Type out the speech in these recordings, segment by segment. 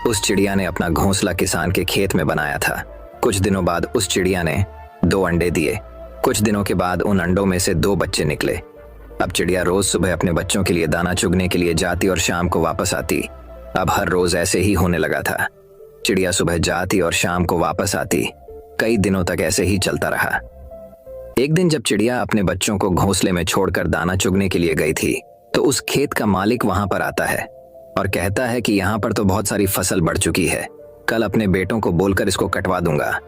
उस चिड़िया ने अपना घोंसला किसान के खेत में बनाया था। कुछ दिनों बाद उस चिड़िया ने 2 अंडे दिए। कुछ दिनों के बाद उन अंडों में से 2 बच्चे निकले। अब चिड़िया रोज सुबह अपने बच्चों के लिए दाना चुगने के लिए जाती और शाम को वापस आती। अब हर रोज ऐसे ही होने लगा था। चिड़िया सुबह जाती और शाम को वापस आती। कई दिनों तक ऐसे ही चलता रहा। एक दिन जब चिड़िया अपने बच्चों को घोंसले में छोड़कर दाना चुगने के लिए गई थी, तो उस खेत का मालिक वहां पर आता है और कहता है कि यहाँ पर तो बहुत सारी फसल बढ़ चुकी है, कल अपने बेटों को बोलकर इसको कटवा दूंगा।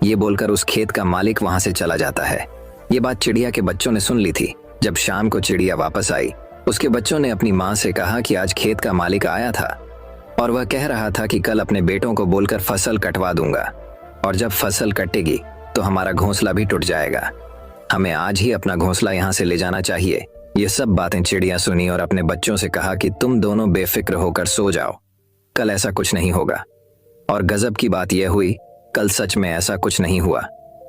ये बोलकर उस खेत का मालिक वहां से चला जाता है। ये बात चिड़िया के बच्चों ने सुन ली थी। जब शाम को चिड़िया वापस आई, उसके बच्चों ने अपनी माँ से कहा कि आज खेत का मालिक आया था और वह कह रहा था कि कल अपने बेटों को बोलकर फसल कटवा दूंगा, और जब फसल कटेगी तो हमारा घोंसला भी टूट जाएगा। हमें आज ही अपना घोंसला यहाँ से ले जाना चाहिए। ये सब बातें चिड़िया सुनी और अपने बच्चों से कहा कि तुम दोनों बेफिक्र होकर सो जाओ, कल ऐसा कुछ नहीं होगा। और गजब की बात यह हुई, कल सच में ऐसा कुछ नहीं हुआ।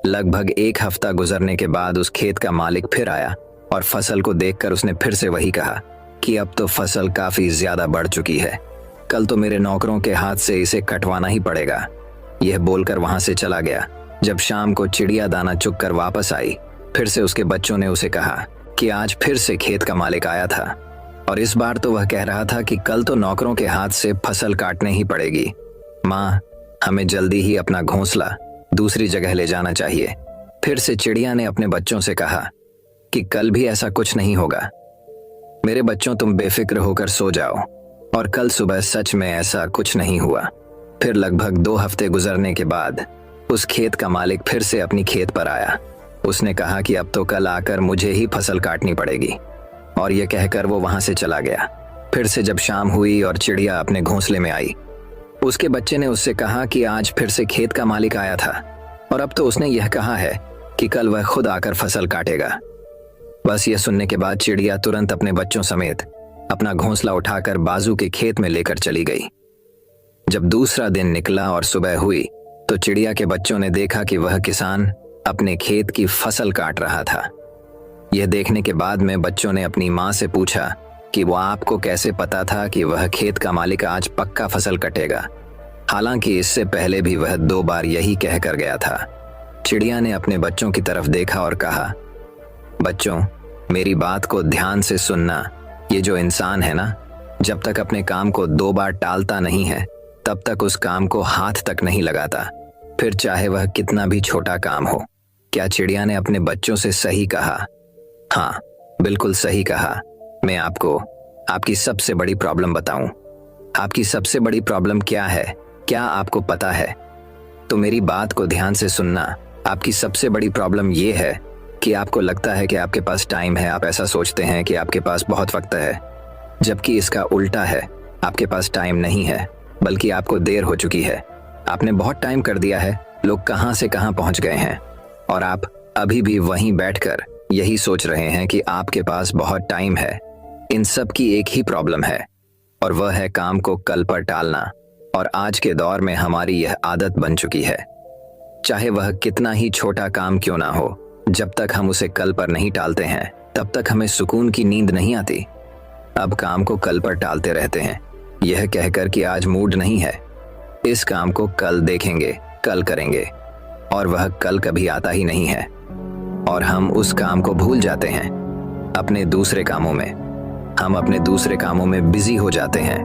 लगभग 1 हफ्ता गुजरने के बाद उस खेत का मालिक फिर आया और फसल को देखकर उसने फिर से वही कहा कि अब तो फसल काफी ज्यादा बढ़ चुकी है, कल तो मेरे नौकरों के हाथ से इसे कटवाना ही पड़ेगा। यह बोलकर वहां से चला गया। जब शाम को चिड़िया दाना चुग कर वापस आई, फिर से उसके बच्चों ने उसे कहा कि आज फिर से खेत का मालिक आया था और इस बार तो वह कह रहा था कि कल तो नौकरों के हाथ से फसल काटने ही पड़ेगी। माँ, हमें जल्दी ही अपना घोंसला दूसरी जगह ले जाना चाहिए। फिर से चिड़िया ने अपने बच्चों से कहा कि कल भी ऐसा कुछ नहीं होगा। मेरे बच्चों, तुम बेफिक्र होकर सो जाओ। और कल सुबह सच में ऐसा कुछ नहीं हुआ। फिर लगभग 2 हफ्ते गुजरने के बाद उस खेत का मालिक फिर से अपनी खेत पर आया। उसने कहा कि अब तो कल आकर मुझे ही फसल काटनी पड़ेगी, और यह कहकर वो वहां से चला गया। फिर से जब शाम हुई और चिड़िया अपने घोंसले में आई, उसके बच्चे ने उससे कहा कि आज फिर से खेत का मालिक आया था और अब तो उसने यह कहा है कि कल वह खुद आकर फसल काटेगा। बस यह सुनने के बाद चिड़िया तुरंत अपने बच्चों समेत अपना घोंसला उठाकर बाजू के खेत में लेकर चली गई। जब दूसरा दिन निकला और सुबह हुई, तो चिड़िया के बच्चों ने देखा कि वह किसान अपने खेत की फसल काट रहा था। यह देखने के बाद में बच्चों ने अपनी माँ से पूछा कि वो आपको कैसे पता था कि वह खेत का मालिक आज पक्का फसल कटेगा, हालांकि इससे पहले भी वह 2 बार यही कह कर गया था। चिड़िया ने अपने बच्चों की तरफ देखा और कहा, बच्चों, मेरी बात को ध्यान से सुनना। ये जो इंसान है ना, जब तक अपने काम को 2 बार टालता नहीं है, तब तक उस काम को हाथ तक नहीं लगाता, फिर चाहे वह कितना भी छोटा काम हो। क्या चिड़िया ने अपने बच्चों से सही कहा? हाँ, बिल्कुल सही कहा। मैं आपको आपकी सबसे बड़ी प्रॉब्लम बताऊं। आपकी सबसे बड़ी प्रॉब्लम क्या है, क्या आपको पता है? तो मेरी बात को ध्यान से सुनना। आपकी सबसे बड़ी प्रॉब्लम ये है कि आपको लगता है कि आपके पास टाइम है। आप ऐसा सोचते हैं कि आपके पास बहुत वक्त है, जबकि इसका उल्टा है। आपके पास टाइम नहीं है, बल्कि आपको देर हो चुकी है। आपने बहुत टाइम कर दिया है, लोग कहां से कहां पहुंच गए हैं, और आप अभी भी वहीं बैठकर यही सोच रहे हैं कि आपके पास बहुत टाइम है। इन सब की एक ही प्रॉब्लम है, और वह है काम को कल पर टालना। और आज के दौर में हमारी यह आदत बन चुकी है। चाहे वह कितना ही छोटा काम क्यों ना हो, जब तक हम उसे कल पर नहीं टालते हैं, तब तक हमें सुकून की नींद नहीं आती। अब काम को कल पर टालते रहते हैं, यह कहकर कि आज मूड नहीं है, इस काम को कल देखेंगे, कल करेंगे, और वह कल कभी आता ही नहीं है। और हम उस काम को भूल जाते हैं अपने दूसरे कामों में। हम अपने दूसरे कामों में बिजी हो जाते हैं।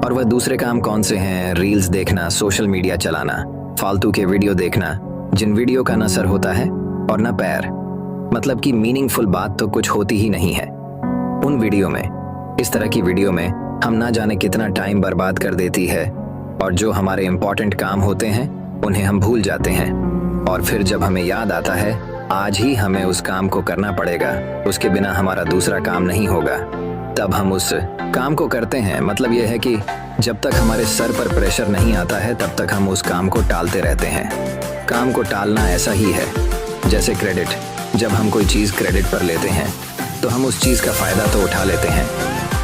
और वह दूसरे काम कौन से हैं? रील्स देखना, सोशल मीडिया चलाना, फालतू के वीडियो देखना, जिन वीडियो का ना सर होता है और ना पैर। मतलब कि मीनिंगफुल बात तो कुछ होती ही नहीं है उन वीडियो में। इस तरह की वीडियो में हम ना जाने कितना टाइम बर्बाद कर देती है, और जो हमारे इंपॉर्टेंट काम होते हैं उन्हें हम भूल जाते हैं। और फिर जब हमें याद आता है आज ही हमें उस काम को करना पड़ेगा, उसके बिना हमारा दूसरा काम नहीं होगा, तब हम उस काम को करते हैं। मतलब यह है कि जब तक हमारे सर पर प्रेशर नहीं आता है, तब तक हम उस काम को टालते रहते हैं। काम को टालना ऐसा ही है जैसे क्रेडिट। जब हम कोई चीज़ क्रेडिट पर लेते हैं तो हम उस चीज़ का फ़ायदा तो उठा लेते हैं,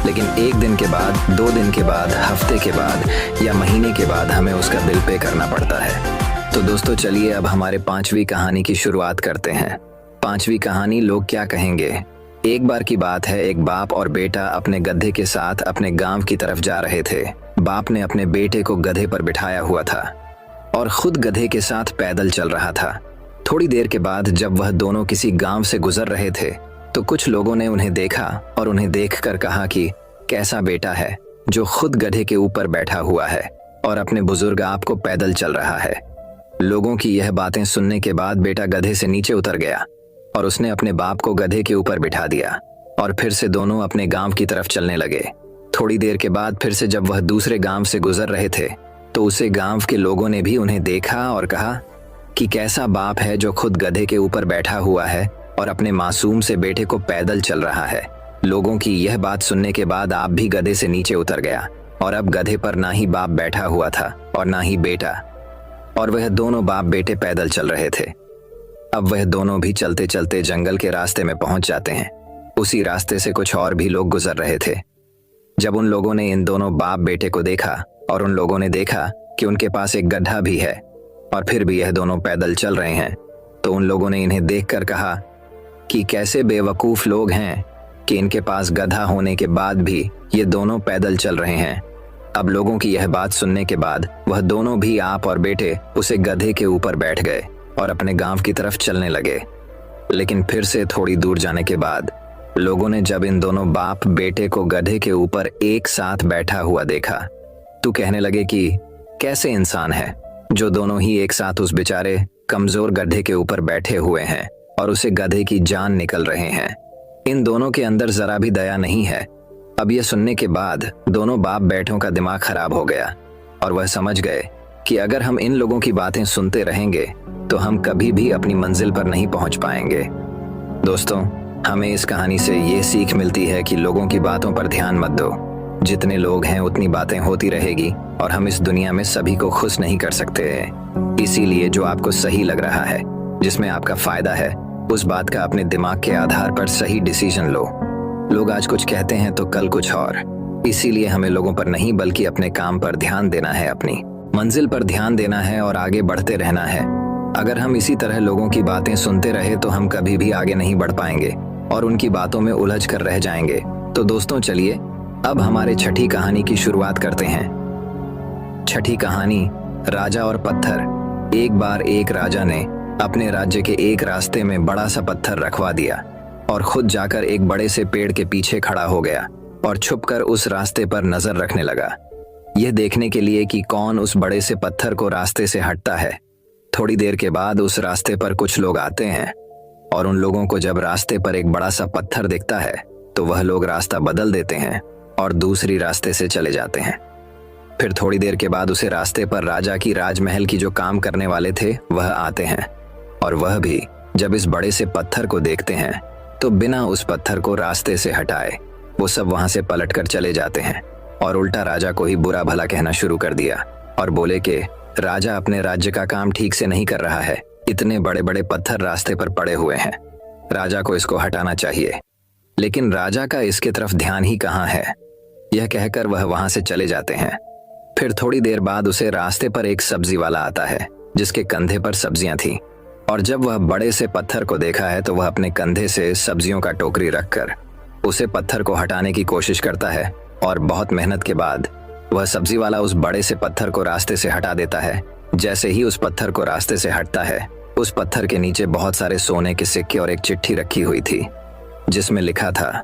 लेकिन 1 दिन के बाद, 2 दिन के बाद, हफ्ते के बाद या महीने के बाद हमें उसका बिल पे करना पड़ता है। तो दोस्तों, चलिए अब हमारे 5वीं कहानी की शुरुआत करते हैं। 5वीं कहानी, लोग क्या कहेंगे। एक बार की बात है, एक बाप और बेटा अपने गधे के साथ अपने गांव की तरफ जा रहे थे। बाप ने अपने बेटे को गधे पर बिठाया हुआ था और खुद गधे के साथ पैदल चल रहा था। थोड़ी देर के बाद जब वह दोनों किसी गांव से गुजर रहे थे तो कुछ लोगों ने उन्हें देखा और उन्हें देखकर कहा कि कैसा बेटा है जो खुद गधे के ऊपर बैठा हुआ है और अपने बुजुर्ग आप को पैदल चल रहा है। लोगों की यह बातें सुनने के बाद बेटा गधे से नीचे उतर गया और उसने अपने बाप को गधे के ऊपर बिठा दिया और फिर से दोनों अपने गांव की तरफ चलने लगे। थोड़ी देर के बाद फिर से जब वह दूसरे गांव से गुजर रहे थे तो उसे गांव के लोगों ने भी उन्हें देखा और कहा कि कैसा बाप है जो खुद गधे के ऊपर बैठा हुआ है और अपने मासूम से बेटे को पैदल चल रहा है। लोगों की यह बात सुनने के बाद आप भी गधे से नीचे उतर गया और अब गधे पर ना ही बाप बैठा हुआ था और ना ही बेटा, और वह दोनों बाप बेटे पैदल चल रहे थे। अब वह दोनों भी चलते चलते जंगल के रास्ते में पहुंच जाते हैं। उसी रास्ते से कुछ और भी लोग गुजर रहे थे। जब उन लोगों ने इन दोनों बाप बेटे को देखा और उन लोगों ने देखा कि उनके पास एक गड्ढा भी है और फिर भी यह दोनों पैदल चल रहे हैं, तो उन लोगों ने इन्हें देखकर कहा कि कैसे बेवकूफ लोग हैं कि इनके पास गधा होने के बाद भी ये दोनों पैदल चल रहे हैं। अब लोगों की यह बात सुनने के बाद वह दोनों भी आप और बेटे उसे गधे के ऊपर बैठ गए और अपने गांव की तरफ चलने लगे। लेकिन फिर से थोड़ी दूर जाने के बाद लोगों ने जब इन दोनों बाप बेटे को गधे के ऊपर एक साथ बैठा हुआ देखा तो कहने लगे कि कैसे इंसान है जो दोनों ही एक साथ उस बेचारे कमजोर गधे के ऊपर बैठे हुए हैं और उसे गधे की जान निकल रहे हैं। इन दोनों के अंदर जरा भी दया नहीं है। अब यह सुनने के बाद दोनों बाप बेटों का दिमाग खराब हो गया और वह समझ गए कि अगर हम इन लोगों की बातें सुनते रहेंगे तो हम कभी भी अपनी मंजिल पर नहीं पहुंच पाएंगे। दोस्तों, हमें इस कहानी से ये सीख मिलती है कि लोगों की बातों पर ध्यान मत दो। जितने लोग हैं उतनी बातें होती रहेगी और हम इस दुनिया में सभी को खुश नहीं कर सकते हैं। इसीलिए जो आपको सही लग रहा है, जिसमें आपका फायदा है, उस बात का अपने दिमाग के आधार पर सही डिसीजन लो। लोग आज कुछ कहते हैं तो कल कुछ और। इसीलिए हमें लोगों पर नहीं बल्कि अपने काम पर ध्यान देना है, अपनी मंजिल पर ध्यान देना है और आगे बढ़ते रहना है। अगर हम इसी तरह लोगों की बातें सुनते रहे तो हम कभी भी आगे नहीं बढ़ पाएंगे और उनकी बातों में उलझ कर रह जाएंगे। तो दोस्तों, चलिए अब हमारे छठी कहानी की शुरुआत करते हैं। छठी कहानी, राजा और पत्थर। एक बार एक राजा ने अपने राज्य के एक रास्ते में बड़ा सा पत्थर रखवा दिया और खुद जाकर एक बड़े से पेड़ के पीछे खड़ा हो गया और छुपकर उस रास्ते पर नजर रखने लगा, यह देखने के लिए कि कौन उस बड़े से पत्थर को रास्ते से हटता है। थोड़ी देर के बाद उस रास्ते पर कुछ लोग आते हैं और उन लोगों को जब रास्ते पर एक बड़ा सा पत्थर दिखता है तो वह लोग रास्ता बदल देते हैं और दूसरी रास्ते से चले जाते हैं। फिर थोड़ी देर के बाद उसे रास्ते पर राजा की राजमहल की जो काम करने वाले थे वह आते हैं और वह भी जब इस बड़े से पत्थर को देखते हैं तो बिना उस पत्थर को रास्ते से हटाए वो सब वहां से पलट कर चले जाते हैं और उल्टा राजा को ही बुरा भला कहना शुरू कर दिया और बोले कि राजा अपने राज्य का काम ठीक से नहीं कर रहा है, इतने बड़े बड़े पत्थर रास्ते पर पड़े हुए हैं, राजा को इसको हटाना चाहिए। लेकिन राजा का इसके तरफ ध्यान ही कहाँ है। यह कहकर वह वहां से चले जाते हैं। फिर थोड़ी देर बाद उसे रास्ते पर एक सब्जी वाला आता है जिसके कंधे पर सब्जियां थी, और जब वह बड़े से पत्थर को देखा है तो वह अपने कंधे से सब्जियों का टोकरी रखकर उसे पत्थर को हटाने की कोशिश करता है और बहुत मेहनत के बाद वह सब्जी वाला उस बड़े से पत्थर को रास्ते से हटा देता है। जैसे ही उस पत्थर को रास्ते से हटता है, उस पत्थर के नीचे बहुत सारे सोने के सिक्के और एक चिट्ठी रखी हुई थी जिसमें लिखा था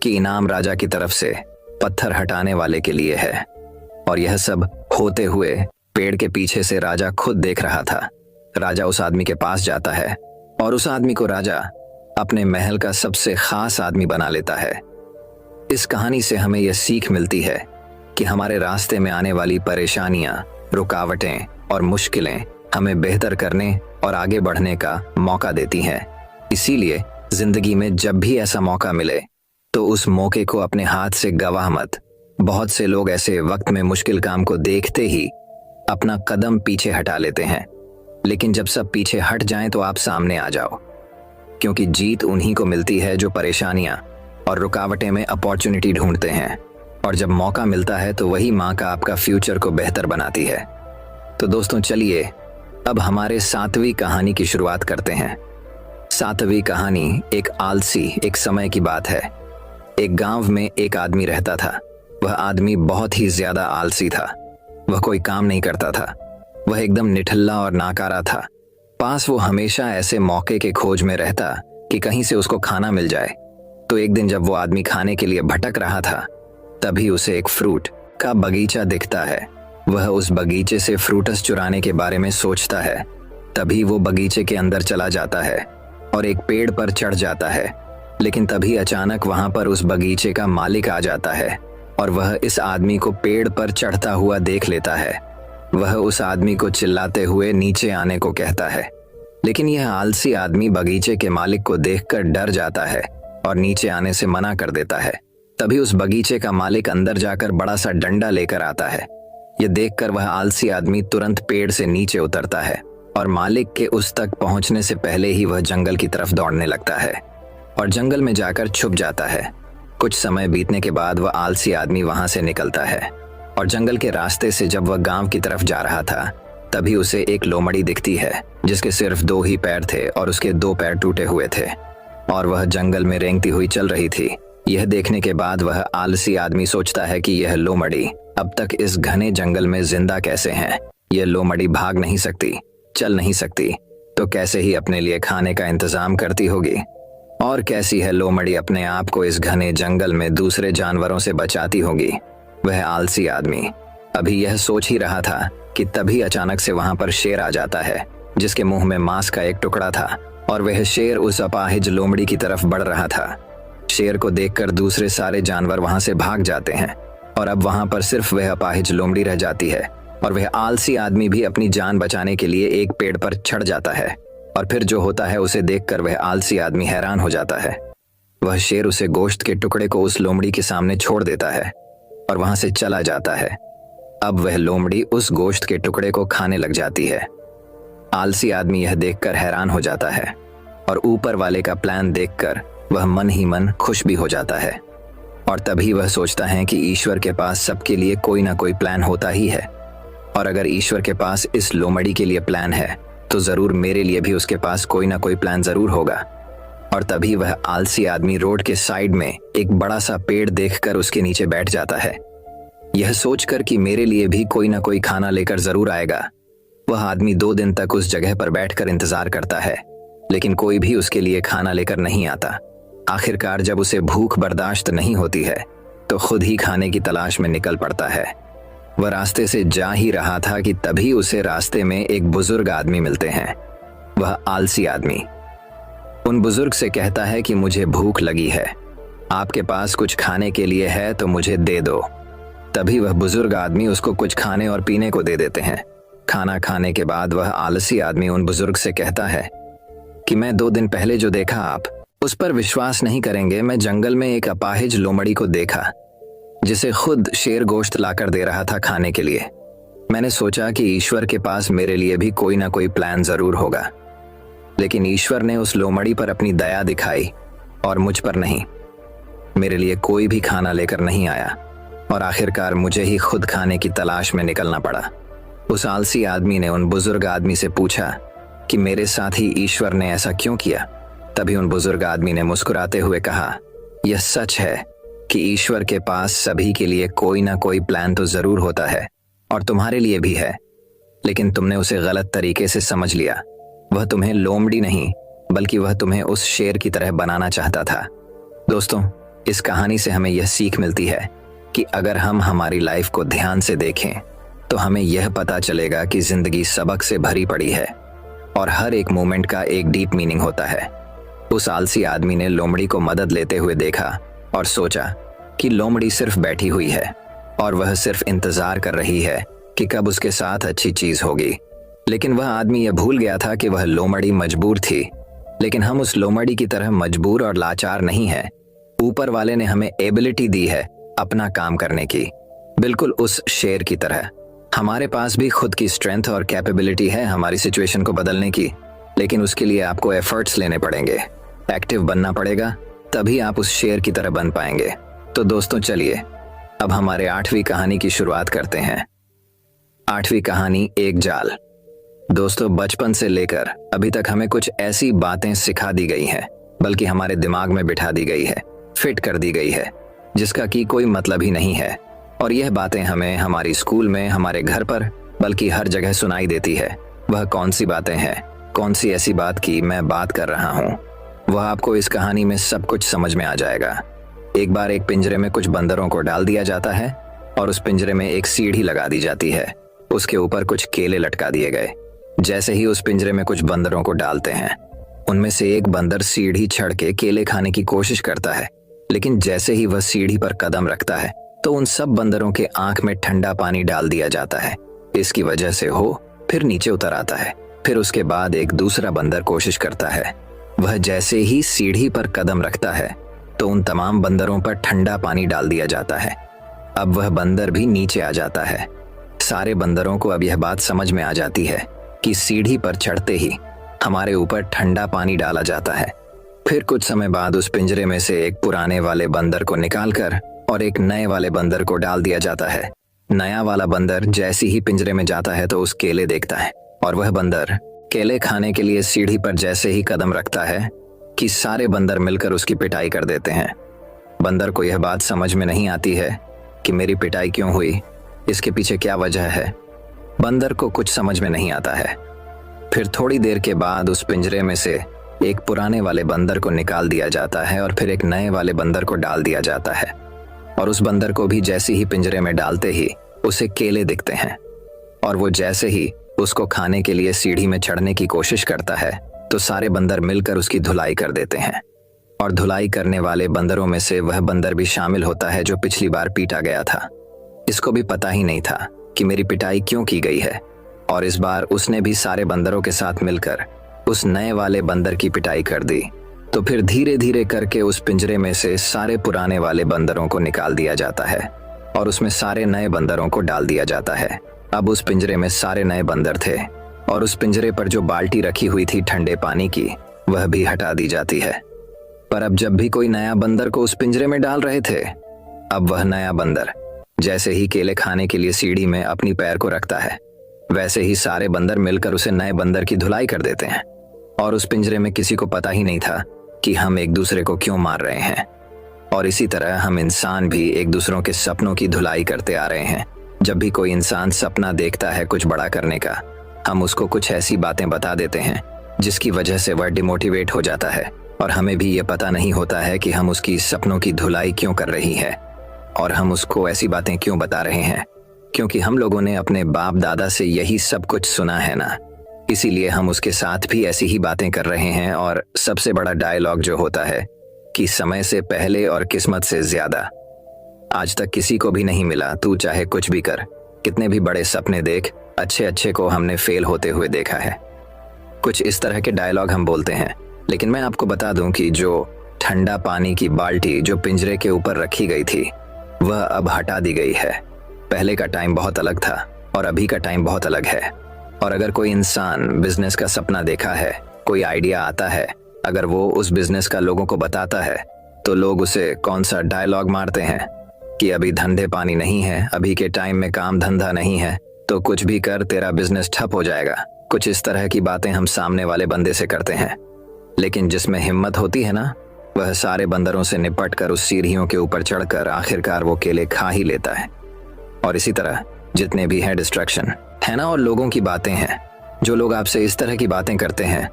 कि इनाम राजा की तरफ से पत्थर हटाने वाले के लिए है। और यह सब होते हुए पेड़ के पीछे से राजा खुद देख रहा था। राजा उस आदमी के पास जाता है और उस आदमी को राजा अपने महल का सबसे खास आदमी बना लेता है। इस कहानी से हमें यह सीख मिलती है कि हमारे रास्ते में आने वाली परेशानियां, रुकावटें और मुश्किलें हमें बेहतर करने और आगे बढ़ने का मौका देती हैं। इसीलिए जिंदगी में जब भी ऐसा मौका मिले तो उस मौके को अपने हाथ से गंवा मत। बहुत से लोग ऐसे वक्त में मुश्किल काम को देखते ही अपना कदम पीछे हटा लेते हैं, लेकिन जब सब पीछे हट जाएं तो आप सामने आ जाओ, क्योंकि जीत उन्हीं को मिलती है जो परेशानियां और रुकावटें में अपॉर्चुनिटी ढूंढते हैं, और जब मौका मिलता है तो वही माँ का आपका फ्यूचर को बेहतर बनाती है। तो दोस्तों, चलिए अब हमारे 7वीं कहानी की शुरुआत करते हैं। 7वीं कहानी एक आलसी एक समय की बात है। एक गांव में एक आदमी रहता था वह आदमी बहुत ही ज्यादा आलसी था। वह कोई काम नहीं करता था। वह एकदम निठल्ला और नाकारा था। पास वो हमेशा ऐसे मौके के खोज में रहता कि कहीं से उसको खाना मिल जाए। तो एक दिन जब वो आदमी खाने के लिए भटक रहा था, तभी उसे एक फ्रूट का बगीचा दिखता है। वह उस बगीचे से फ्रूटस चुराने के बारे में सोचता है। तभी वो बगीचे के अंदर चला जाता है और एक पेड़ पर चढ़ जाता है। लेकिन तभी अचानक वहां पर उस बगीचे का मालिक आ जाता है और वह इस आदमी को पेड़ पर चढ़ता हुआ देख लेता है। वह उस आदमी को चिल्लाते हुए नीचे आने को कहता है, लेकिन यह आलसी आदमी बगीचे के मालिक को देखकर डर जाता है और नीचे आने से मना कर देता है। तभी उस बगीचे का मालिक अंदर जाकर बड़ा सा डंडा लेकर आता है। यह देखकर वह आलसी आदमी तुरंत पेड़ से नीचे उतरता है और मालिक के उस तक पहुंचने से पहले ही वह जंगल की तरफ दौड़ने लगता है और जंगल में जाकर छुप जाता है। कुछ समय बीतने के बाद वह आलसी आदमी वहां से निकलता है और जंगल के रास्ते से जब वह गांव की तरफ जा रहा था, तभी उसे एक लोमड़ी दिखती है जिसके सिर्फ 2 ही पैर थे और उसके 2 पैर टूटे हुए थे और वह जंगल में रेंगती हुई चल रही थी। यह देखने के बाद वह आलसी आदमी सोचता है कि यह लोमड़ी अब तक इस घने जंगल में जिंदा कैसे है। यह लोमड़ी भाग नहीं सकती, चल नहीं सकती, तो कैसे ही अपने लिए खाने का इंतजाम करती होगी। और कैसी है लोमड़ी अपने आप को इस घने जंगल में दूसरे जानवरों से बचाती होगी। वह आलसी आदमी अभी यह सोच ही रहा था कि तभी अचानक से वहां पर शेर आ जाता है जिसके मुंह में मांस का एक टुकड़ा था और वह शेर उस अपाहिज लोमड़ी की तरफ बढ़ रहा था। शेर को देखकर दूसरे सारे जानवर वहां से भाग जाते हैं और अब वहां पर सिर्फ वह अपाहिज लोमड़ी रह जाती है और वह आलसी आदमी भी अपनी जान बचाने के लिए एक पेड़ पर चढ़ जाता है और फिर जो होता है उसे देखकर वह आलसी आदमी हैरान हो जाता है। वह शेर उसे गोश्त के टुकड़े को उस लोमड़ी के सामने छोड़ देता है और वहां से चला जाता है। अब वह लोमड़ी उस गोश्त के टुकड़े को खाने लग जाती है। आलसी आदमी यह देखकर हैरान हो जाता है और ऊपर वाले का प्लान देखकर वह मन ही मन खुश भी हो जाता है। और तभी वह सोचता है कि ईश्वर के पास सबके लिए कोई ना कोई प्लान होता ही है और अगर ईश्वर के पास इस लोमड़ी के लिए प्लान है तो जरूर मेरे लिए भी उसके पास कोई ना कोई प्लान जरूर होगा। और तभी वह आलसी आदमी रोड के साइड में एक बड़ा सा पेड़ देखकर उसके नीचे बैठ जाता है, यह सोचकर कि मेरे लिए भी कोई ना कोई खाना लेकर जरूर आएगा। वह आदमी 2 दिन तक उस जगह पर बैठकर इंतजार करता है, लेकिन कोई भी उसके लिए खाना लेकर नहीं आता। आखिरकार जब उसे भूख बर्दाश्त नहीं होती है तो खुद ही खाने की तलाश में निकल पड़ता है। वह रास्ते से जा ही रहा था कि तभी उसे रास्ते में एक बुजुर्ग आदमी मिलते हैं। वह आलसी आदमी उन बुजुर्ग से कहता है कि मुझे भूख लगी है, आपके पास कुछ खाने के लिए है तो मुझे दे दो। तभी वह बुजुर्ग आदमी उसको कुछ खाने और पीने को दे देते हैं। खाना खाने के बाद वह आलसी आदमी उन बुजुर्ग से कहता है कि मैं 2 दिन पहले जो देखा आप उस पर विश्वास नहीं करेंगे। मैं जंगल में एक अपाहिज लोमड़ी को देखा जिसे खुद शेर गोश्त लाकर दे रहा था खाने के लिए। मैंने सोचा कि ईश्वर के पास मेरे लिए भी कोई ना कोई प्लान जरूर होगा, लेकिन ईश्वर ने उस लोमड़ी पर अपनी दया दिखाई और मुझ पर नहीं। मेरे लिए कोई भी खाना लेकर नहीं आया और आखिरकार मुझे ही खुद खाने की तलाश में निकलना पड़ा। उस आलसी आदमी ने उन बुजुर्ग आदमी से पूछा कि मेरे साथ ही ईश्वर ने ऐसा क्यों किया। तभी उन बुजुर्ग आदमी ने मुस्कुराते हुए कहा, यह सच है कि ईश्वर के पास सभी के लिए कोई ना कोई प्लान तो जरूर होता है और तुम्हारे लिए भी है, लेकिन तुमने उसे गलत तरीके से समझ लिया। वह तुम्हें लोमड़ी नहीं बल्कि वह तुम्हें उस शेर की तरह बनाना चाहता था। दोस्तों, इस कहानी से हमें यह सीख मिलती है कि अगर हम हमारी लाइफ को ध्यान से देखें तो हमें यह पता चलेगा कि जिंदगी सबक से भरी पड़ी है और हर एक मोमेंट का एक डीप मीनिंग होता है। उस आलसी आदमी ने लोमड़ी को मदद लेते हुए देखा और सोचा कि लोमड़ी सिर्फ बैठी हुई है और वह सिर्फ इंतजार कर रही है कि कब उसके साथ अच्छी चीज होगी। लेकिन वह आदमी यह भूल गया था कि वह लोमड़ी मजबूर थी, लेकिन हम उस लोमड़ी की तरह मजबूर और लाचार नहीं है। ऊपर वाले ने हमें एबिलिटी दी है अपना काम करने की, बिल्कुल उस शेर की तरह। हमारे पास भी खुद की स्ट्रेंथ और कैपेबिलिटी है हमारी सिचुएशन को बदलने की, लेकिन उसके लिए आपको एफर्ट्स लेने पड़ेंगे, एक्टिव बनना पड़ेगा, तभी आप उस शेर की तरह बन पाएंगे। तो दोस्तों चलिए अब हमारे 8वीं कहानी की शुरुआत करते हैं। 8वीं कहानी, एक जाल। दोस्तों, बचपन से लेकर अभी तक हमें कुछ ऐसी बातें सिखा दी गई हैं, बल्कि हमारे दिमाग में बिठा दी गई है, फिट कर दी गई है, जिसका कि कोई मतलब ही नहीं है। और यह बातें हमें हमारी स्कूल में, हमारे घर पर, बल्कि हर जगह सुनाई देती है। वह कौन सी बातें हैं, कौन सी ऐसी बात की मैं बात कर रहा हूँ, वह आपको इस कहानी में सब कुछ समझ में आ जाएगा। एक बार एक पिंजरे में कुछ बंदरों को डाल दिया जाता है और उस पिंजरे में एक सीढ़ी लगा दी जाती है। उसके ऊपर कुछ केले लटका दिए गए। जैसे ही उस पिंजरे में कुछ बंदरों को डालते हैं, उनमें से एक बंदर सीढ़ी चढ़ के केले खाने की कोशिश करता है, लेकिन जैसे ही वह सीढ़ी पर कदम रखता है तो उन सब बंदरों के आंख में ठंडा पानी डाल दिया जाता है। इसकी वजह से वो फिर नीचे उतर आता है। फिर उसके बाद एक दूसरा बंदर कोशिश करता है। वह जैसे ही सीढ़ी पर कदम रखता है तो उन तमाम बंदरों पर ठंडा पानी डाल दिया जाता है। अब वह बंदर भी नीचे आ जाता है। सारे बंदरों को अब यह बात समझ में आ जाती है कि सीढ़ी पर चढ़ते ही हमारे ऊपर ठंडा पानी डाला जाता है। फिर कुछ समय बाद उस पिंजरे में से एक पुराने वाले बंदर को निकालकर और एक नए वाले बंदर को डाल दिया जाता है। नया वाला बंदर जैसे ही पिंजरे में जाता है तो उस केले देखता है और वह बंदर केले खाने के लिए सीढ़ी पर जैसे ही कदम रखता है कि सारे बंदर मिलकर उसकी पिटाई कर देते हैं। बंदर को यह बात समझ में नहीं आती है कि मेरी पिटाई क्यों हुई, इसके पीछे क्या वजह है। बंदर को कुछ समझ में नहीं आता है। फिर थोड़ी देर के बाद उस पिंजरे में से एक पुराने वाले बंदर को निकाल दिया जाता है और फिर एक नए वाले बंदर को डाल दिया जाता है। और उस बंदर को भी जैसे ही पिंजरे में डालते ही उसे केले दिखते हैं और वो जैसे ही उसको खाने के लिए सीढ़ी में चढ़ने की कोशिश करता है तो सारे बंदर मिलकर उसकी धुलाई कर देते हैं। और धुलाई करने वाले बंदरों में से वह बंदर भी शामिल होता है जो पिछली बार पीटा गया था। इसको भी पता ही नहीं था कि मेरी पिटाई क्यों की गई है, और इस बार उसने भी सारे बंदरों के साथ मिलकर उस नए वाले बंदर की पिटाई कर दी। तो फिर धीरे धीरे करके उस पिंजरे में से सारे पुराने वाले बंदरों को निकाल दिया जाता है और उसमें सारे नए बंदरों को डाल दिया जाता है। अब उस पिंजरे में सारे नए बंदर थे और उस पिंजरे पर जो बाल्टी रखी हुई थी ठंडे पानी की, वह भी हटा दी जाती है। पर अब जब भी कोई नया बंदर को उस पिंजरे में डाल रहे थे, अब वह नया बंदर जैसे ही केले खाने के लिए सीढ़ी में अपनी पैर को रखता है, वैसे ही सारे बंदर मिलकर उसे नए बंदर की धुलाई कर देते हैं। और उस पिंजरे में किसी को पता ही नहीं था कि हम एक दूसरे को क्यों मार रहे हैं। और इसी तरह हम इंसान भी एक दूसरों के सपनों की धुलाई करते आ रहे हैं। जब भी कोई इंसान सपना देखता है कुछ बड़ा करने का, हम उसको कुछ ऐसी बातें बता देते हैं जिसकी वजह से वह डिमोटिवेट हो जाता है और हमें भी ये पता नहीं होता है कि हम उसकी सपनों की धुलाई क्यों कर रही है और हम उसको ऐसी बातें क्यों बता रहे हैं, क्योंकि हम लोगों ने अपने बाप दादा से यही सब कुछ सुना है ना, इसीलिए हम उसके साथ भी ऐसी ही बातें कर रहे हैं। और सबसे बड़ा डायलॉग जो होता है कि समय से पहले और किस्मत से ज्यादा। आज तक किसी को भी नहीं मिला, तू चाहे कुछ भी कर, कितने भी बड़े सपने देख, अच्छे अच्छे को हमने फेल होते हुए देखा है। कुछ इस तरह के डायलॉग हम बोलते हैं। लेकिन मैं आपको बता दूं कि जो ठंडा पानी की बाल्टी जो पिंजरे के ऊपर रखी गई थी, वह अब हटा दी गई है। पहले का टाइम बहुत अलग था और अभी का टाइम बहुत अलग है। और अगर कोई इंसान बिजनेस का सपना देखा है, कोई आइडिया आता है, अगर वो उस बिजनेस का लोगों को बताता है, तो लोग उसे कौन सा डायलॉग मारते हैं कि अभी धंधे पानी नहीं है, अभी के टाइम में काम धंधा नहीं है, तो कुछ भी कर, तेरा बिजनेस ठप हो जाएगा। कुछ इस तरह की बातें हम सामने वाले बंदे से करते हैं। लेकिन जिसमें हिम्मत होती है ना, वह सारे बंदरों से निपट कर उस सीढ़ियों के ऊपर चढ़कर आखिरकार वो केले खा ही लेता है। और इसी तरह जितने भी हैं डिस्ट्रैक्शन है ना, और लोगों की बातें हैं, जो लोग आपसे इस तरह की बातें करते हैं,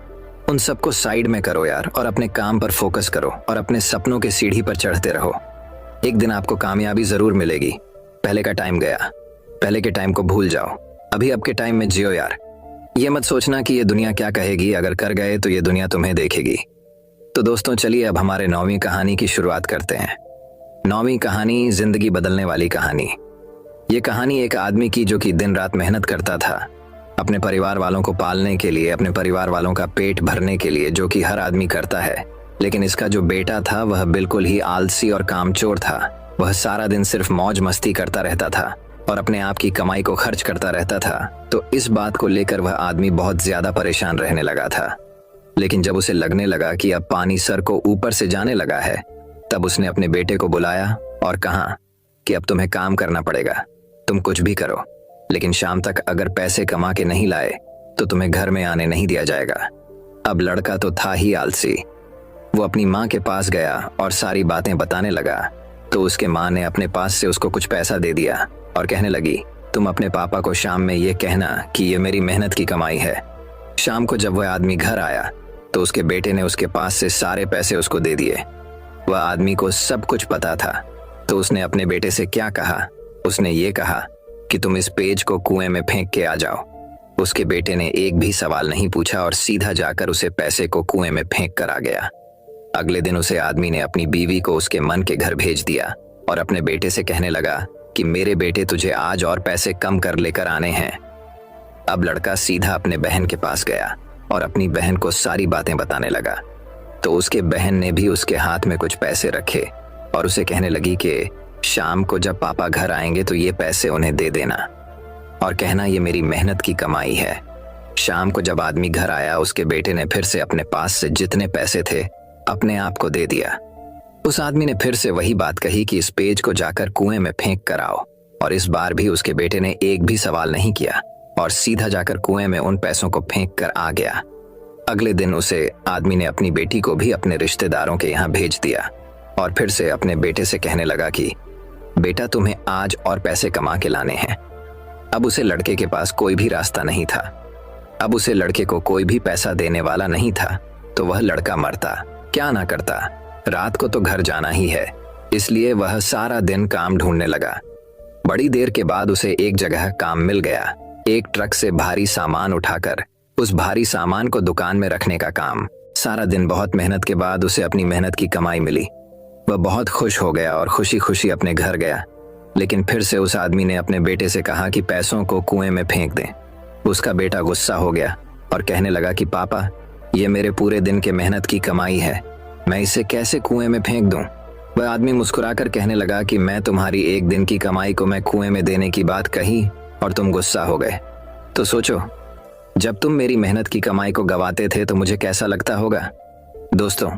उन सबको साइड में करो यार, और अपने काम पर फोकस करो और अपने सपनों के सीढ़ी पर चढ़ते रहो। एक दिन आपको कामयाबी जरूर मिलेगी। पहले का टाइम गया, पहले के टाइम को भूल जाओ, अभी अब के टाइम में जियो यार। ये मत सोचना कि ये दुनिया क्या कहेगी, अगर कर गए तो ये दुनिया तुम्हें देखेगी। तो दोस्तों चलिए अब हमारे 9वीं कहानी की शुरुआत करते हैं। 9वीं कहानी, जिंदगी बदलने वाली कहानी। ये कहानी एक आदमी की जो कि दिन रात मेहनत करता था अपने परिवार वालों को पालने के लिए, अपने परिवार वालों का पेट भरने के लिए, जो कि हर आदमी करता है। लेकिन इसका जो बेटा था वह बिल्कुल ही आलसी और कामचोर था। वह सारा दिन सिर्फ मौज मस्ती करता रहता था और अपने आप की कमाई को खर्च करता रहता था। तो इस बात को लेकर वह आदमी बहुत ज्यादा परेशान रहने लगा था। लेकिन जब उसे लगने लगा कि अब पानी सर को ऊपर से जाने लगा है, तब उसने अपने बेटे को बुलाया और कहा कि अब तुम्हें काम करना पड़ेगा, तुम कुछ भी करो, लेकिन शाम तक अगर पैसे कमा के नहीं लाए तो तुम्हें घर में आने नहीं दिया जाएगा। अब लड़का तो था ही आलसी। वो अपनी माँ के पास गया और सारी बातें बताने लगा। तो उसके माँ ने अपने पास से उसको कुछ पैसा दे दिया और कहने लगी, तुम अपने पापा को शाम में ये कहना कि ये मेरी मेहनत की कमाई है। शाम को जब वह आदमी घर आया तो उसके बेटे ने उसके पास से सारे पैसे उसको दे दिए। वह आदमी को सब कुछ पता था, तो उसने अपने बेटे से क्या कहा, उसने ये कहा कि तुम इस पेज को कुएं में फेंक के आ जाओ। उसके बेटे ने एक भी सवाल नहीं पूछा और सीधा जाकर उसे पैसे को कुएं में फेंक कर आ गया। अगले दिन उसे आदमी ने अपनी बीवी को उसके मन के घर भेज दिया और अपने बेटे से कहने लगा कि मेरे बेटे तुझे आज और पैसे कम कर लेकर आने हैं। अब लड़का सीधा अपने बहन के पास गया और अपनी बहन को सारी बातें बताने लगा। तो उसके बहन ने भी उसके हाथ में कुछ पैसे रखे और उसे कहने लगी कि शाम को जब पापा घर आएंगे तो ये पैसे उन्हें दे देना और कहना ये मेरी मेहनत की कमाई है। शाम को जब आदमी घर आया, उसके बेटे ने फिर से अपने पास से जितने पैसे थे अपने आप को दे दिया। उस आदमी ने फिर से वही बात कही कि इस पेज को जाकर कुएं में फेंक कर आओ, और इस बार भी उसके बेटे ने एक भी सवाल नहीं किया और सीधा जाकर कुएं में उन पैसों को फेंक कर आ गया। अगले दिन उसे आदमी ने अपनी बेटी को भी अपने रिश्तेदारों के यहाँ भेज दिया और फिर से अपने बेटे से कहने लगा कि बेटा तुम्हें आज और पैसे कमा के लाने हैं। अब उसे लड़के के पास कोई भी रास्ता नहीं था। अब उसे लड़के को कोई भी पैसा देने वाला नहीं था, तो वह लड़का मरता क्या ना करता। रात को तो घर जाना ही है, इसलिए वह सारा दिन काम ढूंढने लगा। बड़ी देर के बाद उसे एक जगह काम मिल गया, एक ट्रक से भारी सामान उठाकर उस भारी सामान को दुकान में रखने का काम। सारा दिन बहुत मेहनत के बाद उसे अपनी मेहनत की कमाई मिली। वह बहुत खुश हो गया और खुशी खुशी अपने घर गया। लेकिन फिर से उस आदमी ने अपने बेटे से कहा कि पैसों को कुएं में फेंक दें। उसका बेटा गुस्सा हो गया और कहने लगा कि पापा, ये मेरे पूरे दिन के मेहनत की कमाई है, मैं इसे कैसे कुएं में फेंक दूं। वह आदमी मुस्कुराकर कहने लगा कि मैं तुम्हारी एक दिन की कमाई को मैं कुएं में देने की बात कही और तुम गुस्सा हो गए। तो सोचो, जब तुम मेरी मेहनत की कमाई को गवाते थे तो मुझे कैसा लगता होगा। दोस्तों,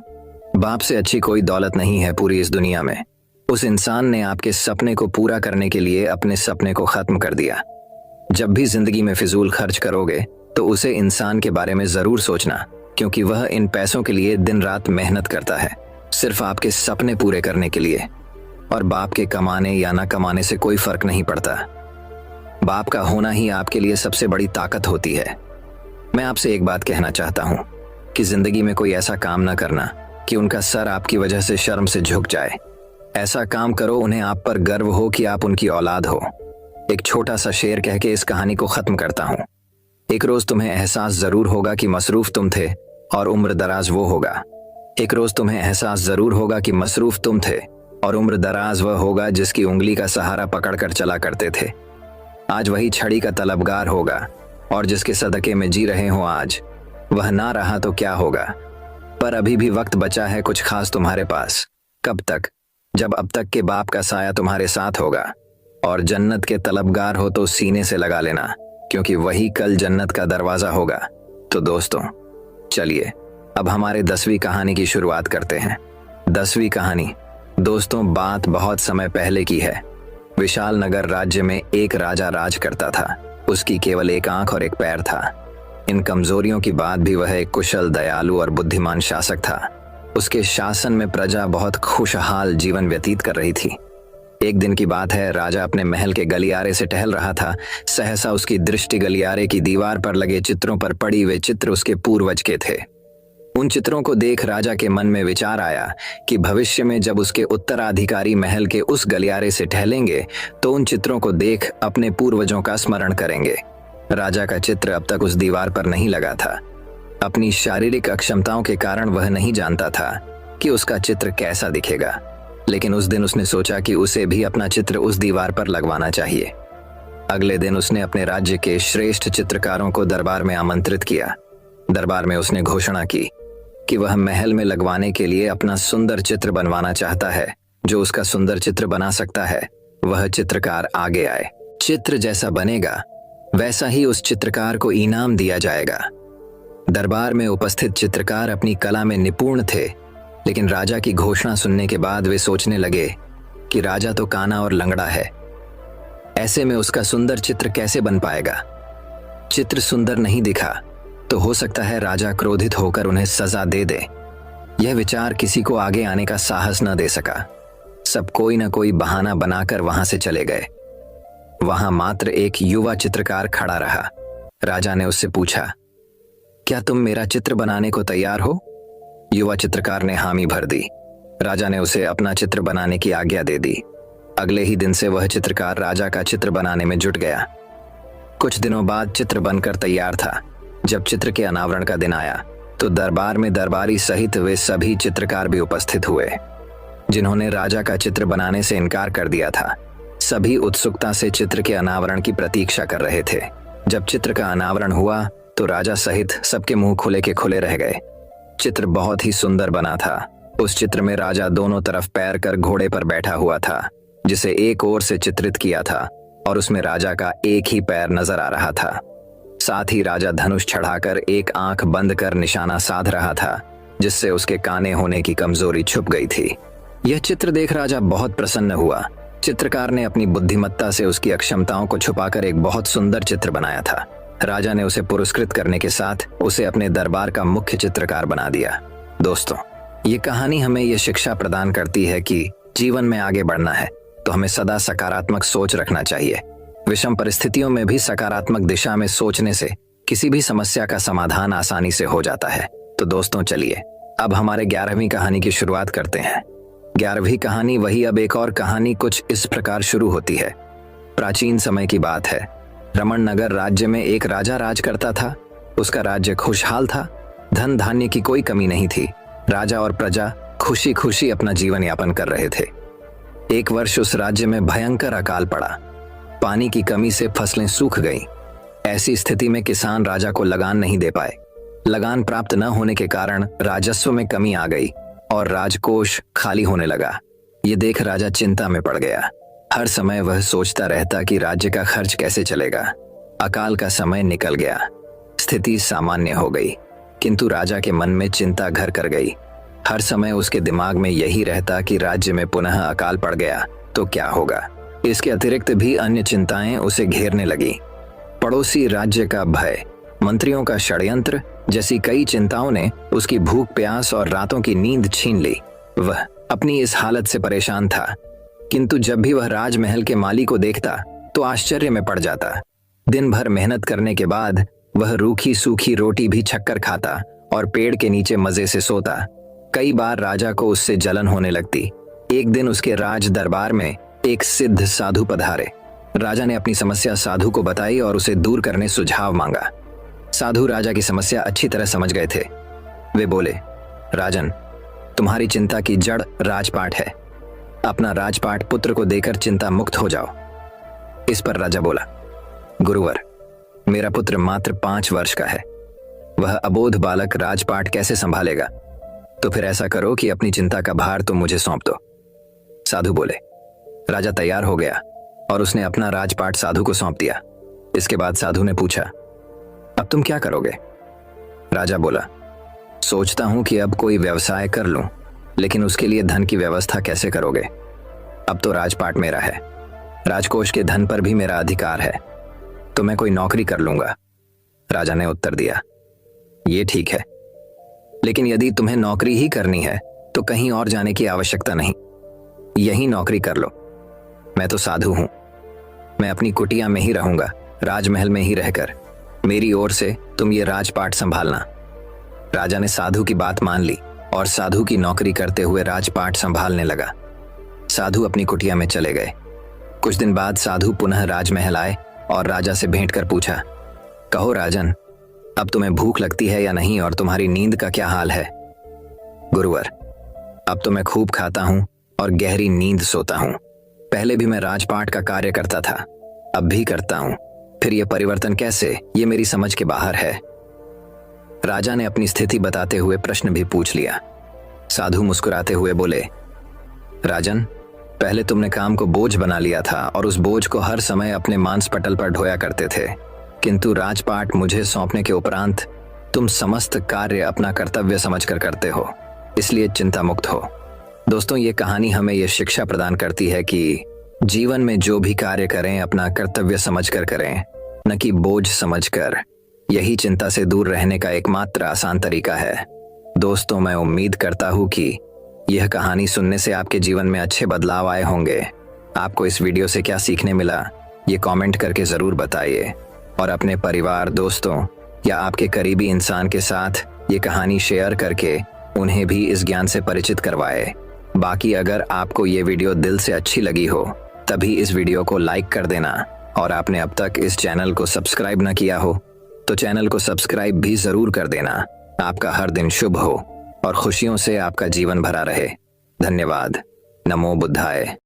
बाप से अच्छी कोई दौलत नहीं है पूरी इस दुनिया में। उस इंसान ने आपके सपने को पूरा करने के लिए अपने सपने को खत्म कर दिया। जब भी जिंदगी में फिजूल खर्च करोगे तो उसे इंसान के बारे में जरूर सोचना, क्योंकि वह इन पैसों के लिए दिन रात मेहनत करता है, सिर्फ आपके सपने पूरे करने के लिए। और बाप के कमाने या ना कमाने से कोई फर्क नहीं पड़ता। बाप का होना ही आपके लिए सबसे बड़ी ताकत होती है। मैं आपसे एक बात कहना चाहता हूं कि जिंदगी में कोई ऐसा काम ना करना कि उनका सर आपकी वजह से शर्म से झुक जाए। ऐसा काम करो उन्हें आप पर गर्व हो कि आप उनकी औलाद हो। एक छोटा सा शेर कह के इस कहानी को खत्म करता हूं। एक रोज तुम्हें एहसास जरूर होगा कि मसरूफ तुम थे और उम्र दराज वो होगा। एक रोज तुम्हें एहसास जरूर होगा कि मसरूफ तुम थे और उम्र दराज वह होगा जिसकी उंगली का सहारा पकड़कर चला करते थे। आज वही छड़ी का तलबगार होगा और जिसके सदके में जी रहे हो आज, वह ना रहा तो क्या होगा। पर अभी भी वक्त बचा है कुछ खास तुम्हारे पास। कब तक? जब अब तक के बाप का साया तुम्हारे साथ होगा। और जन्नत के तलबगार हो तो सीने से लगा लेना, क्योंकि वही कल जन्नत का दरवाजा होगा। तो दोस्तों, चलिए अब हमारे 10वीं कहानी की शुरुआत करते हैं। 10वीं कहानी दोस्तों बात बहुत समय पहले की है। विशाल नगर राज्य में एक राजा राज करता था। उसकी केवल एक आंख और एक पैर था। इन कमजोरियों की बाद भी वह एक कुशल, दयालु और बुद्धिमान शासक था। उसके शासन में प्रजा बहुत खुशहाल जीवन व्यतीत कर रही थी। एक दिन की बात है, राजा अपने महल के गलियारे से टहल रहा था। सहसा उसकी दृष्टि गलियारे की दीवार पर लगे चित्रों पर पड़ी। वे चित्र उसके पूर्वज के थे। उन चित्रों को देख राजा के मन में विचार आया कि भविष्य में जब उसके उत्तराधिकारी महल के उस गलियारे से टहलेंगे तो उन चित्रों को देख अपने पूर्वजों का स्मरण करेंगे। राजा का चित्र अब तक उस दीवार पर नहीं लगा था। अपनी शारीरिक अक्षमताओं के कारण वह नहीं जानता था कि उसका चित्र कैसा दिखेगा, लेकिन उस दिन उसने सोचा कि उसे भी अपना चित्र उस दीवार पर लगवाना चाहिए। अगले दिन उसने अपने राज्य के श्रेष्ठ चित्रकारों को दरबार में आमंत्रित किया। दरबार में उसने घोषणा की कि वह महल में लगवाने के लिए अपना सुंदर चित्र बनवाना चाहता है। जो उसका सुंदर चित्र बना सकता है वह चित्रकार आगे आए। चित्र जैसा बनेगा वैसा ही उस चित्रकार को इनाम दिया जाएगा। दरबार में उपस्थित चित्रकार अपनी कला में निपुण थे, लेकिन राजा की घोषणा सुनने के बाद वे सोचने लगे कि राजा तो काना और लंगड़ा है, ऐसे में उसका सुंदर चित्र कैसे बन पाएगा। चित्र सुंदर नहीं दिखा तो हो सकता है राजा क्रोधित होकर उन्हें सजा दे दे। यह विचार किसी को आगे आने का साहस न दे सका। सब कोई न कोई बहाना बनाकर वहां से चले गए। वहां मात्र एक युवा चित्रकार खड़ा रहा। राजा ने उससे पूछा, क्या तुम मेरा चित्र बनाने को तैयार हो? युवा चित्रकार ने हामी भर दी। राजा ने उसे अपना चित्र बनाने की आज्ञा दे दी। अगले ही दिन से वह चित्रकार राजा का चित्र बनाने में जुट गया। कुछ दिनों बाद चित्र बनकर तैयार था। जब चित्र के अनावरण का दिन आया तो दरबार में दरबारी सहित वे सभी चित्रकार भी उपस्थित हुए, जिन्होंने राजा का चित्र बनाने से इनकार कर दिया था। सभी उत्सुकता से चित्र के अनावरण की प्रतीक्षा कर रहे थे। जब चित्र का अनावरण हुआ तो राजा सहित सबके मुंह खुले के खुले रह गए। चित्र बहुत ही सुंदर बना था। उस चित्र में राजा दोनों तरफ पैर कर घोड़े पर बैठा हुआ था, जिसे एक ओर से चित्रित किया था और उसमें राजा का एक ही पैर नजर आ रहा था। साथ ही राजा धनुष चढ़ाकर एक आंख बंद कर निशाना साध रहा था, जिससे उसके काने होने की कमजोरी छुप गई थी। यह चित्र देख राजा बहुत प्रसन्न हुआ। चित्रकार ने अपनी बुद्धिमत्ता से उसकी अक्षमताओं को छुपाकर एक बहुत सुंदर चित्र बनाया था। राजा ने उसे पुरस्कृत करने के साथ उसे अपने दरबार का मुख्य चित्रकार बना दिया। दोस्तों, ये कहानी हमें यह शिक्षा प्रदान करती है कि जीवन में आगे बढ़ना है तो हमें सदा सकारात्मक सोच रखना चाहिए। विषम परिस्थितियों में भी सकारात्मक दिशा में सोचने से किसी भी समस्या का समाधान आसानी से हो जाता है। तो दोस्तों, चलिए अब हमारे 11वीं कहानी की शुरुआत करते हैं। 11वीं कहानी वही अब एक और कहानी कुछ इस प्रकार शुरू होती है। प्राचीन समय की बात है। रमण नगर राज्य में एक राजा राज करता था। उसका राज्य खुशहाल था। धन धान्य की कोई कमी नहीं थी। राजा और प्रजा खुशी खुशी अपना जीवन यापन कर रहे थे। एक वर्ष उस राज्य में भयंकर अकाल पड़ा। पानी की कमी से फसलें सूख गईं। ऐसी स्थिति में किसान राजा को लगान नहीं दे पाए। लगान प्राप्त न होने के कारण राजस्व में कमी आ गई और राजकोष खाली होने लगा। ये देख राजा चिंता में पड़ गया। हर समय वह सोचता रहता कि राज्य का खर्च कैसे चलेगा। अकाल का समय निकल गया। स्थिति सामान्य हो गई, किंतु राजा के मन में चिंता घर कर गई। हर समय उसके दिमाग में यही रहता कि राज्य में पुनः अकाल पड़ गया तो क्या होगा। इसके अतिरिक्त भी अन्य चिंताएं उसे घेरने लगी। पड़ोसी राज्य का भय, मंत्रियों का षड्यंत्र जैसी कई चिंताओं ने उसकी भूख प्यास और रातों की नींद छीन ली। वह अपनी इस हालत से परेशान था, किंतु जब भी वह राजमहल के माली को देखता तो आश्चर्य में पड़ जाता। दिन भर मेहनत करने के बाद वह रूखी सूखी रोटी भी छक्कर खाता और पेड़ के नीचे मजे से सोता। कई बार राजा को उससे जलन होने लगती। एक दिन उसके राज दरबार में एक सिद्ध साधु पधारे। राजा ने अपनी समस्या साधु को बताई और उसे दूर करने सुझाव मांगा। साधु राजा की समस्या अच्छी तरह समझ गए थे। वे बोले, राजन, तुम्हारी चिंता की जड़ राजपाट है। अपना राजपाट पुत्र को देकर चिंता मुक्त हो जाओ। इस पर राजा बोला, गुरुवर, मेरा पुत्र मात्र 5 वर्ष का है। वह अबोध बालक राजपाट कैसे संभालेगा? तो फिर ऐसा करो कि अपनी चिंता का भार तुम मुझे सौंप दो। साधु बोले। राजा तैयार हो गया और उसने अपना राजपाट साधु को सौंप दिया। इसके बाद साधु ने पूछा, अब तुम क्या करोगे? राजा बोला, सोचता हूं कि अब कोई व्यवसाय कर लूं, लेकिन उसके लिए धन की व्यवस्था कैसे करोगे? अब तो राजपाट मेरा है, राजकोष के धन पर भी मेरा अधिकार है, तो मैं कोई नौकरी कर लूंगा। राजा ने उत्तर दिया, ये ठीक है, लेकिन यदि तुम्हें नौकरी ही करनी है तो कहीं और जाने की आवश्यकता नहीं, यही नौकरी कर लो। मैं तो साधु हूं, मैं अपनी कुटिया में ही रहूंगा, राजमहल में ही रहकर। मेरी ओर से तुम ये राजपाट संभालना। राजा ने साधु की बात मान ली और साधु की नौकरी करते हुए राजपाट संभालने लगा। साधु अपनी कुटिया में चले गए। कुछ दिन बाद साधु पुनः राजमहल आए और राजा से भेंट कर पूछा, कहो राजन, अब तुम्हें भूख लगती है या नहीं और तुम्हारी नींद का क्या हाल है? गुरुवर, अब तो मैं खूब खाता हूं और गहरी नींद सोता हूं। पहले भी मैं राजपाट का कार्य करता था, अब भी करता हूं। फिर यह परिवर्तन कैसे? ये मेरी समझ के बाहर है। राजा ने अपनी स्थिति बताते हुए प्रश्न भी पूछ लिया। साधु मुस्कुराते हुए बोले, राजन, पहले तुमने काम को बोझ बना लिया था और उस बोझ को हर समय अपने मांस पटल पर ढोया करते थे, किंतु राजपाट मुझे सौंपने के उपरांत तुम समस्त कार्य अपना कर्तव्य समझकर करते हो, इसलिए चिंता मुक्त हो। दोस्तों, ये कहानी हमें यह शिक्षा प्रदान करती है कि जीवन में जो भी कार्य करें अपना कर्तव्य समझकर करें, न कि बोझ समझकर। यही चिंता से दूर रहने का एकमात्र आसान तरीका है। दोस्तों, मैं उम्मीद करता हूं कि यह कहानी सुनने से आपके जीवन में अच्छे बदलाव आए होंगे। आपको इस वीडियो से क्या सीखने मिला, ये कमेंट करके ज़रूर बताइए और अपने परिवार, दोस्तों या आपके करीबी इंसान के साथ ये कहानी शेयर करके उन्हें भी इस ज्ञान से परिचित करवाए। बाकी अगर आपको ये वीडियो दिल से अच्छी लगी हो तभी इस वीडियो को लाइक कर देना, और आपने अब तक इस चैनल को सब्सक्राइब न किया हो तो चैनल को सब्सक्राइब भी ज़रूर कर देना। आपका हर दिन शुभ हो और खुशियों से आपका जीवन भरा रहे। धन्यवाद। नमो बुद्धाय।